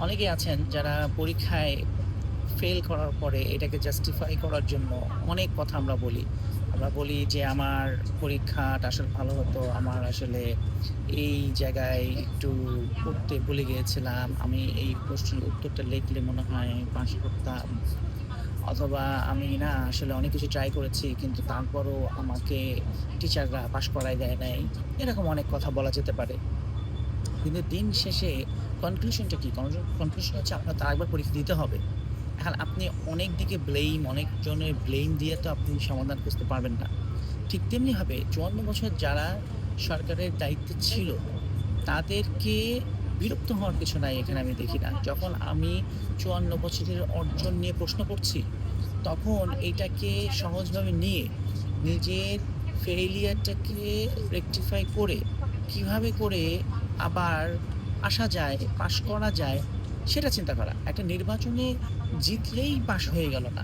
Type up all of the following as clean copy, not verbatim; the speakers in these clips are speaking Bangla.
অনেকেই আছেন যারা পরীক্ষায় ফেল করার পরে এটাকে জাস্টিফাই করার জন্য অনেক কথা আমরা বলি। আমরা বলি যে, "আমার পরীক্ষাটা আসলে ভালো হতো। আমার আসলে এই জায়গায় একটু পড়তে ভুলে গিয়েছিলাম। আমি এই প্রশ্নের উত্তরটা লিখলে মনে হয় আমি পাস করতাম।" অথবা, "আমি না আসলে অনেক কিছু ট্রাই করেছি কিন্তু তারপরও আমাকে টিচাররা পাস করায় দেয় নাই।" এরকম অনেক কথা বলা যেতে পারে। কিন্তু দিন শেষে কনক্লুশনটা কি? কনক্লুশন হচ্ছে আপনার তো আরেকবার পরীক্ষা দিতে হবে। এখন আপনি অনেক দিকে অনেকজনের ব্লেম দিয়ে তো আপনি সমাধান খুঁজতে পারবেন না। ঠিক তেমনিভাবে ৫৪ বছর যারা সরকারের দায়িত্বে ছিল, তাদেরকে বিরক্ত হওয়ার কিছু নাই এখানে আমি দেখি না। যখন আমি ৫৪ বছরের অর্জন নিয়ে প্রশ্ন করছি, তখন এইটাকে সহজভাবে নিয়ে নিজের ফেইলিয়ারটাকে রেকটিফাই করে কিভাবে করে আবার আসা যায়, পাস করা যায় সেটা চিন্তা করা। একটা নির্বাচনে জিতলেই পাস হয়ে গেল না।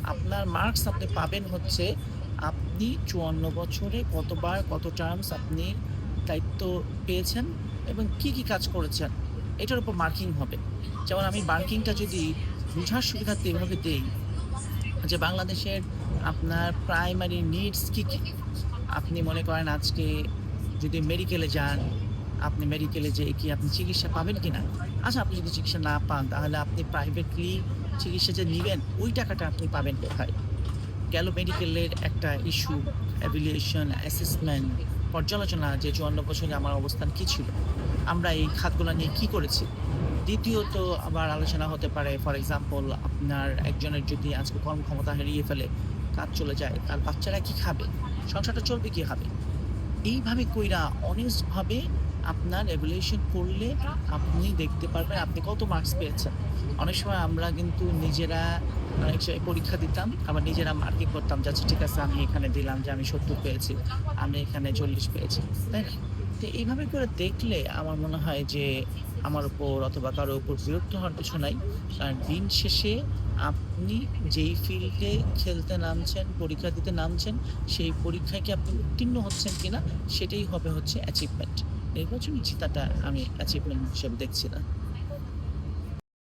আপনার মার্কস আপনি পাবেন হচ্ছে আপনি ৫৪ বছরে কতবার কত টার্মস আপনি দায়িত্ব পেয়েছেন এবং কি কাজ করেছেন এটার উপর মার্কিং হবে। যেমন আমি মার্কিংটা যদি বুঝার সুবিধার্থে এভাবে দেই যে বাংলাদেশের আপনার প্রাইমারি নিডস কি? আপনি মনে করেন আজকে যদি মেডিকেলে যান, আপনি মেডিকেলে যেয়ে কি আপনি চিকিৎসা পাবেন কিনা? আচ্ছা আপনি যদি চিকিৎসা না পান তাহলে আপনি প্রাইভেটলি চিকিৎসা যে নিবেন ওই টাকাটা আপনি পাবেন কোথায়? গেল মেডিকেলের একটা ইস্যু, এভ্যালুয়েশন, অ্যাসেসমেন্ট, পর্যালোচনা যে ৫৪ বছরে আমার অবস্থান কি ছিল? আমরা এই খাতগুলা নিয়ে কি করেছি? দ্বিতীয়ত আবার আলোচনা হতে পারে ফর এক্সাম্পল আপনার একজনের যদি আজকে কর্মক্ষমতা হারিয়ে ফেলে, কাজ চলে যায়, তার বাচ্চারা কি খাবে? সংসারটা চলবে কিভাবে? এইভাবে কইরা অনেস্ট ভাবে আপনার evaluation করলে আপনি দেখতে পারবেন আপনি কত মার্কস পেয়েছেন। অনেক সময় আমরা কিন্তু নিজেরা অনেক সময় পরীক্ষা দিতাম, আবার নিজেরা মার্কিং করতাম যে, "আচ্ছা ঠিক আছে আমি এখানে দিলাম যে আমি ৭০ পেয়েছি, আমি এখানে ৪০ পেয়েছি।" তাই না? তো এইভাবে করে দেখলে আমার মনে হয় যে আমার উপর অথবা কারো উপর বিরক্ত হওয়ার কিছু নাই। কারণ দিন শেষে আপনি যেই ফিল্ডে খেলতে নামছেন, পরীক্ষা দিতে নামছেন, সেই পরীক্ষায় কি আপনি উত্তীর্ণ হচ্ছেন কিনা সেটাই হবে হচ্ছে অ্যাচিভমেন্ট। নির্বাচনী জেতাটা আমি অ্যাচিভমেন্ট হিসেবে দেখছি না।